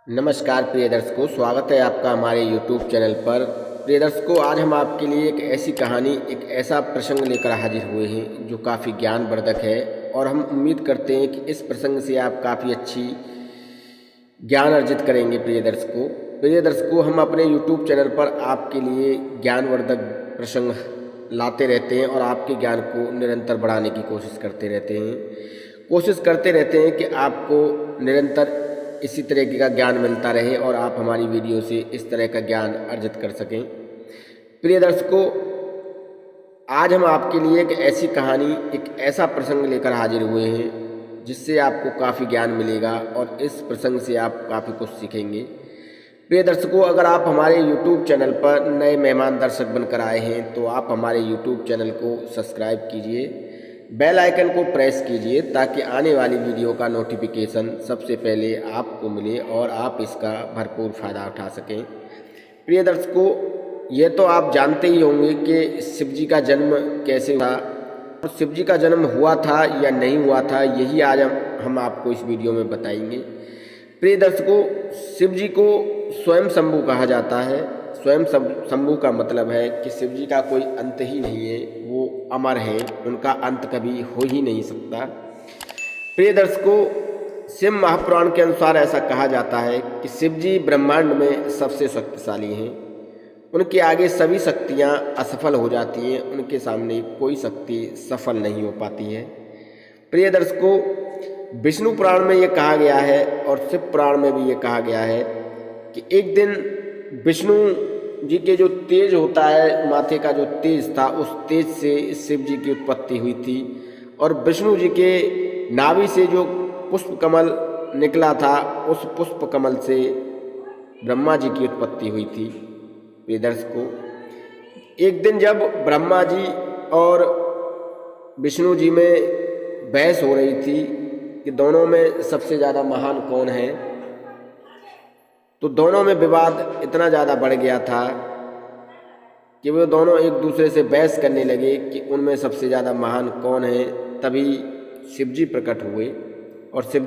नमस्कार प्रिय दर्शकों, स्वागत है आपका हमारे YouTube चैनल पर। प्रिय दर्शकों, आज हम आपके लिए एक ऐसी कहानी, एक ऐसा प्रसंग लेकर हाजिर हुए हैं जो काफ़ी ज्ञानवर्धक है और हम उम्मीद करते हैं कि इस प्रसंग से आप काफ़ी अच्छी ज्ञान अर्जित करेंगे। प्रिय दर्शकों, हम अपने YouTube चैनल पर आपके लिए ज्ञानवर्धक प्रसंग लाते रहते हैं और आपके ज्ञान को निरंतर बढ़ाने की कोशिश करते रहते हैं कि आपको निरंतर इसी तरीके का ज्ञान मिलता रहे और आप हमारी वीडियो से इस तरह का ज्ञान अर्जित कर सकें। प्रिय दर्शकों, आज हम आपके लिए एक ऐसी कहानी, एक ऐसा प्रसंग लेकर हाजिर हुए हैं जिससे आपको काफ़ी ज्ञान मिलेगा और इस प्रसंग से आप काफ़ी कुछ सीखेंगे। प्रिय दर्शकों, अगर आप हमारे YouTube चैनल पर नए मेहमान दर्शक बनकर आए हैं तो आप हमारे YouTube चैनल को सब्सक्राइब कीजिए, बेल आइकन को प्रेस कीजिए ताकि आने वाली वीडियो का नोटिफिकेशन सबसे पहले आपको मिले और आप इसका भरपूर फ़ायदा उठा सकें। प्रिय दर्शकों, ये तो आप जानते ही होंगे कि शिव जी का जन्म कैसे हुआ और शिव जी का जन्म हुआ था या नहीं हुआ था, यही आज हम आपको इस वीडियो में बताएंगे। प्रिय दर्शकों, शिव जी को स्वयं शंभु कहा जाता है। स्वयं शंभु का मतलब है कि शिव जी का कोई अंत ही नहीं है, वो अमर है, उनका अंत कभी हो ही नहीं सकता। प्रिय दर्शकों, शिव महापुराण के अनुसार ऐसा कहा जाता है कि शिव जी ब्रह्मांड में सबसे शक्तिशाली हैं। उनके आगे सभी शक्तियाँ असफल हो जाती हैं, उनके सामने कोई शक्ति सफल नहीं हो पाती है। प्रिय दर्शकों, विष्णु पुराण में ये कहा गया है और शिव पुराण में भी ये कहा गया है कि एक दिन विष्णु जी के जो तेज होता है, माथे का जो तेज था, उस तेज से शिव जी की उत्पत्ति हुई थी और विष्णु जी के नाभि से जो पुष्प कमल निकला था, उस पुष्प कमल से ब्रह्मा जी की उत्पत्ति हुई थी। प्रिय दर्शकों, एक दिन जब ब्रह्मा जी और विष्णु जी में बहस हो रही थी कि दोनों में सबसे ज़्यादा महान कौन है, तो दोनों में विवाद इतना ज़्यादा बढ़ गया था कि वो दोनों एक दूसरे से बहस करने लगे कि उनमें सबसे ज़्यादा महान कौन है। तभी शिव जी प्रकट हुए और शिव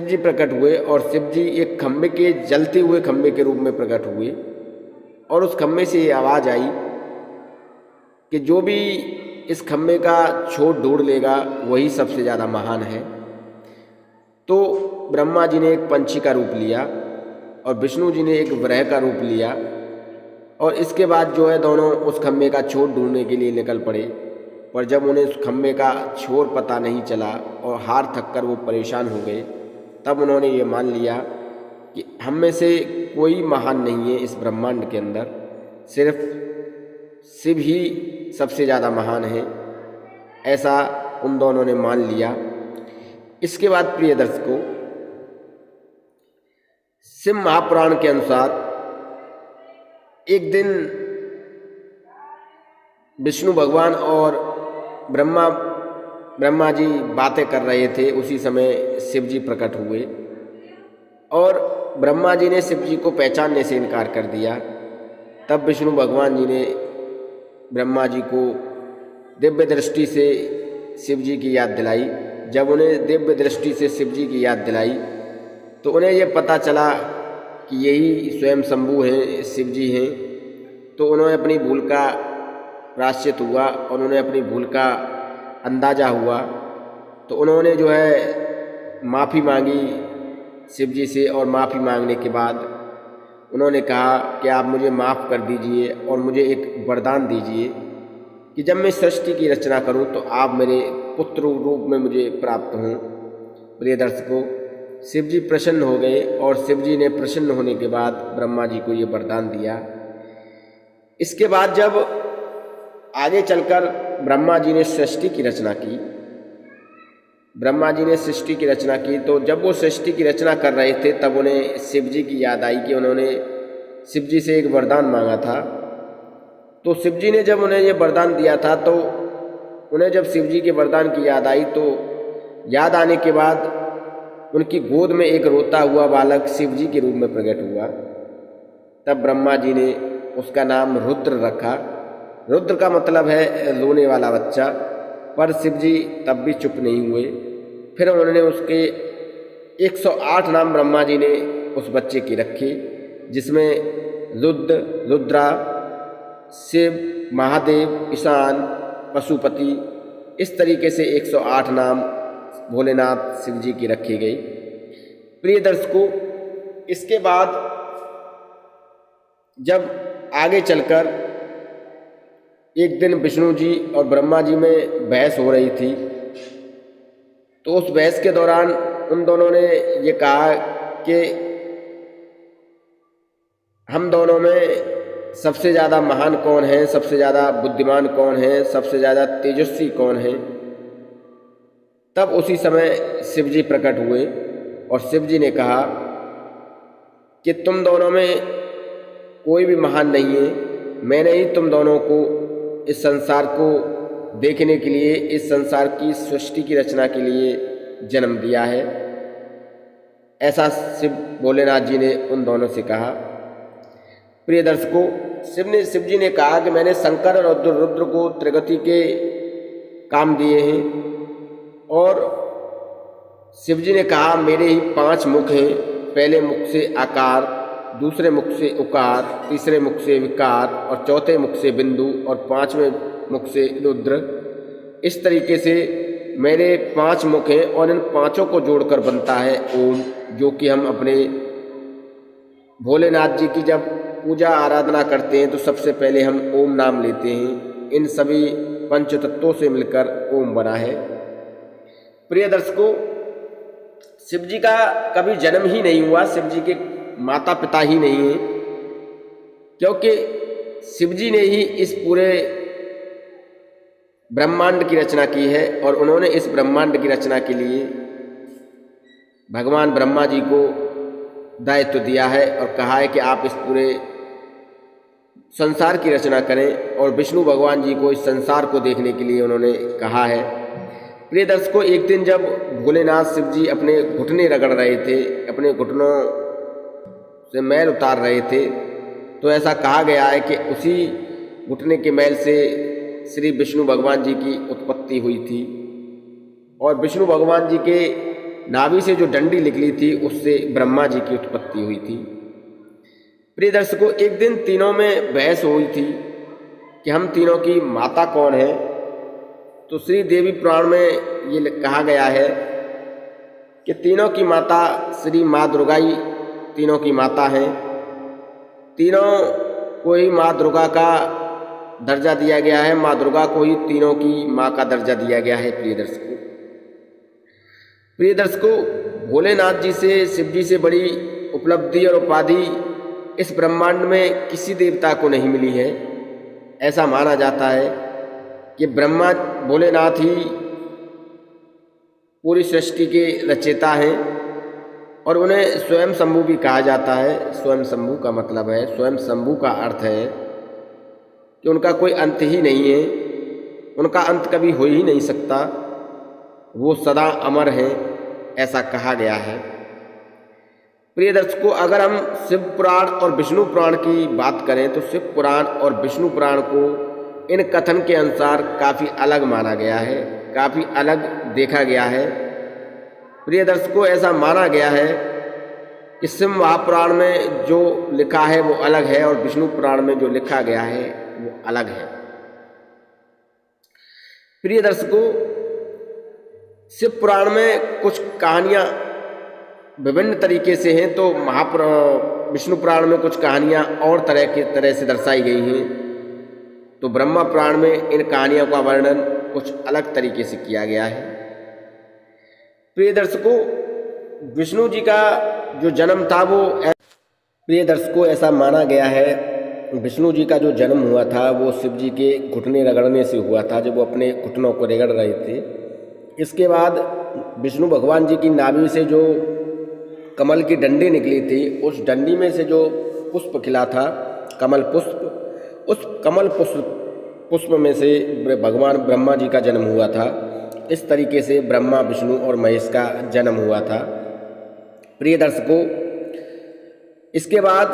जी प्रकट हुए और शिव जी एक खम्भे के, जलते हुए खम्भे के रूप में प्रकट हुए और उस खम्भे से ये आवाज़ आई कि जो भी इस खम्भे का छोर ढूंढ लेगा वही सबसे ज़्यादा महान है। तो ब्रह्मा जी ने एक पंछी का रूप लिया और विष्णु जी ने एक वराह का रूप लिया और इसके बाद जो है दोनों उस खम्भे का छोर ढूंढने के लिए निकल पड़े। पर जब उन्हें उस खम्भे का छोर पता नहीं चला और हार थक कर वो परेशान हो गए, तब उन्होंने ये मान लिया कि हम में से कोई महान नहीं है इस ब्रह्मांड के अंदर, सिर्फ शिव ही सबसे ज़्यादा महान है। ऐसा उन दोनों ने मान लिया। इसके बाद प्रिय दर्शकों, शिव महापुराण के अनुसार एक दिन विष्णु भगवान और ब्रह्मा जी बातें कर रहे थे। उसी समय शिव जी प्रकट हुए और ब्रह्मा जी ने शिव जी को पहचानने से इनकार कर दिया। तब विष्णु भगवान जी ने ब्रह्मा जी को दिव्य दृष्टि से शिव जी की याद दिलाई। जब उन्हें दिव्य दृष्टि से शिव जी की याद दिलाई तो उन्हें यह पता चला कि यही स्वयं शंभु हैं, शिव जी हैं। तो उन्हें अपनी भूल का प्रायश्चित हुआ और उन्हें अपनी भूल का अंदाज़ा हुआ। तो उन्होंने जो है माफ़ी मांगी शिव जी से और माफ़ी मांगने के बाद उन्होंने कहा कि आप मुझे माफ़ कर दीजिए और मुझे एक वरदान दीजिए कि जब मैं सृष्टि की रचना करूं तो आप मेरे पुत्र रूप में मुझे प्राप्त हों। प्रिय दर्शकों, शिव जी प्रसन्न हो गए और शिव जी ने प्रसन्न होने के बाद ब्रह्मा जी को ये वरदान दिया। इसके बाद जब आगे चलकर ब्रह्मा जी ने सृष्टि की रचना की, तो जब वो सृष्टि की रचना कर रहे थे तब उन्हें शिव जी की याद आई कि उन्होंने शिव जी से एक वरदान मांगा था। तो शिव जी ने जब उन्हें ये वरदान दिया था तो उन्हें जब शिव जी के वरदान की याद आई तो याद आने के बाद उनकी गोद में एक रोता हुआ बालक शिव जी के रूप में प्रकट हुआ। तब ब्रह्मा जी ने उसका नाम रुद्र रखा। रुद्र का मतलब है रोने वाला बच्चा। पर शिव जी तब भी चुप नहीं हुए। फिर उन्होंने उसके 108 नाम ब्रह्मा जी ने उस बच्चे की रखे, जिसमें रुद्र, रुद्रा, शिव, महादेव, ईशान, पशुपति, इस तरीके से 108 नाम भोलेनाथ शिव जी की रखी गई। प्रिय दर्शकों, इसके बाद जब आगे चलकर एक दिन विष्णु जी और ब्रह्मा जी में बहस हो रही थी, तो उस बहस के दौरान उन दोनों ने ये कहा कि हम दोनों में सबसे ज़्यादा महान कौन है, सबसे ज़्यादा बुद्धिमान कौन है, सबसे ज़्यादा तेजस्वी कौन है। तब उसी समय शिव जी प्रकट हुए और शिव जी ने कहा कि तुम दोनों में कोई भी महान नहीं है, मैंने ही तुम दोनों को इस संसार को देखने के लिए, इस संसार की सृष्टि की रचना के लिए जन्म दिया है। ऐसा शिव भोलेनाथ जी ने उन दोनों से कहा। प्रिय दर्शकों, शिव जी ने कहा कि मैंने शंकर और रुद्र को त्रिगति के काम दिए हैं, और शिव जी ने कहा मेरे ही 5 मुख हैं। पहले मुख से आकार, दूसरे मुख से उकार, तीसरे मुख से विकार, और चौथे मुख से बिंदु, और 5वें मुख से रुद्र। इस तरीके से मेरे 5 मुख हैं, और इन 5 को जोड़कर बनता है ओम, जो कि हम अपने भोलेनाथ जी की जब पूजा आराधना करते हैं तो सबसे पहले हम ओम नाम लेते हैं। इन सभी पंच तत्वों से मिलकर ओम बना है। प्रिय दर्शकों, शिव जी का कभी जन्म ही नहीं हुआ, शिव जी के माता पिता ही नहीं हैं, क्योंकि शिव जी ने ही इस पूरे ब्रह्मांड की रचना की है, और उन्होंने इस ब्रह्मांड की रचना के लिए भगवान ब्रह्मा जी को दायित्व दिया है और कहा है कि आप इस पूरे संसार की रचना करें, और विष्णु भगवान जी को इस संसार को देखने के लिए उन्होंने कहा है। प्रिय दर्शकों, एक दिन जब भोलेनाथ शिव जी अपने घुटने रगड़ रहे थे, अपने घुटनों से मैल उतार रहे थे, तो ऐसा कहा गया है कि उसी घुटने के मैल से श्री विष्णु भगवान जी की उत्पत्ति हुई थी, और विष्णु भगवान जी के नाभि से जो डंडी निकली थी उससे ब्रह्मा जी की उत्पत्ति हुई थी। प्रिय दर्शकों, एक दिन तीनों में बहस हुई थी कि हम तीनों की माता कौन है। तो श्री देवी पुराण में ये कहा गया है कि तीनों की माता श्री माँ दुर्गा ही तीनों की माता हैं। तीनों को ही माँ दुर्गा का दर्जा दिया गया है, माँ दुर्गा को ही तीनों की माँ का दर्जा दिया गया है। प्रिय दर्शकों, भोलेनाथ जी से, शिव जी से बड़ी उपलब्धि और उपाधि इस ब्रह्मांड में किसी देवता को नहीं मिली है। ऐसा माना जाता है कि ब्रह्मा भोलेनाथ ही पूरी सृष्टि के रचयिता हैं, और उन्हें स्वयं शंभु भी कहा जाता है। स्वयं शंभु का मतलब है, स्वयं शंभु का अर्थ है कि उनका कोई अंत ही नहीं है, उनका अंत कभी हो ही नहीं सकता, वो सदा अमर हैं, ऐसा कहा गया है। प्रिय दर्शकों, अगर हम शिव पुराण और विष्णु पुराण की बात करें तो शिव पुराण और विष्णु पुराण को इन कथन के अनुसार काफ़ी अलग माना गया है, काफ़ी अलग देखा गया है। प्रिय दर्शकों, ऐसा माना गया है कि शिव महापुराण में जो लिखा है वो अलग है, और विष्णु पुराण में जो लिखा गया है वो अलग है। प्रिय दर्शकों, शिव पुराण में कुछ कहानियाँ विभिन्न तरीके से हैं, तो विष्णु पुराण में कुछ कहानियाँ और तरह से दर्शाई गई हैं, तो ब्रह्मा पुराण में इन कहानियों का वर्णन कुछ अलग तरीके से किया गया है। प्रिय दर्शकों, विष्णु जी का जो जन्म था वो प्रिय दर्शकों ऐसा माना गया है, विष्णु जी का जो जन्म हुआ था वो शिव जी के घुटने रगड़ने से हुआ था, जब वो अपने घुटनों को रगड़ रहे थे। इसके बाद विष्णु भगवान जी की नाभि से जो कमल की डंडी निकली थी, उस डंडी में से जो पुष्प खिला था, कमल पुष्प, उस कमल पुष्प में से भगवान ब्रह्मा जी का जन्म हुआ था। इस तरीके से ब्रह्मा, विष्णु और महेश का जन्म हुआ था। प्रिय दर्शकों, इसके बाद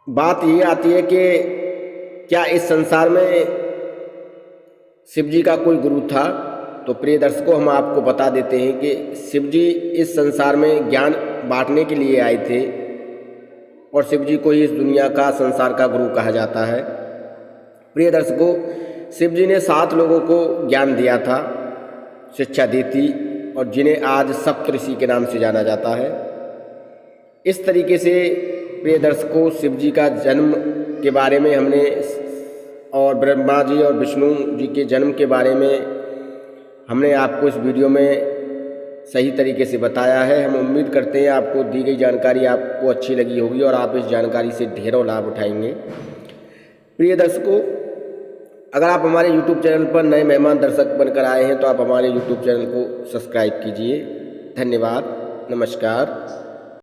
बात ये आती है कि क्या इस संसार में शिव जी का कोई गुरु था? तो प्रिय दर्शकों, हम आपको बता देते हैं कि शिव जी इस संसार में ज्ञान बांटने के लिए आए थे और शिव जी को ही इस दुनिया का, संसार का गुरु कहा जाता है। प्रिय दर्शकों, शिव जी ने 7 लोगों को ज्ञान दिया था, शिक्षा दी थी, और जिन्हें आज सप्तऋषि के नाम से जाना जाता है। इस तरीके से प्रिय दर्शकों, शिव जी का जन्म के बारे में हमने, और ब्रह्मा जी और विष्णु जी के जन्म के बारे में हमने आपको इस वीडियो में सही तरीके से बताया है। हम उम्मीद करते हैं आपको दी गई जानकारी आपको अच्छी लगी होगी और आप इस जानकारी से ढेरों लाभ उठाएंगे। प्रिय दर्शकों, अगर आप हमारे YouTube चैनल पर नए मेहमान दर्शक बनकर आए हैं तो आप हमारे YouTube चैनल को सब्सक्राइब कीजिए। धन्यवाद, नमस्कार।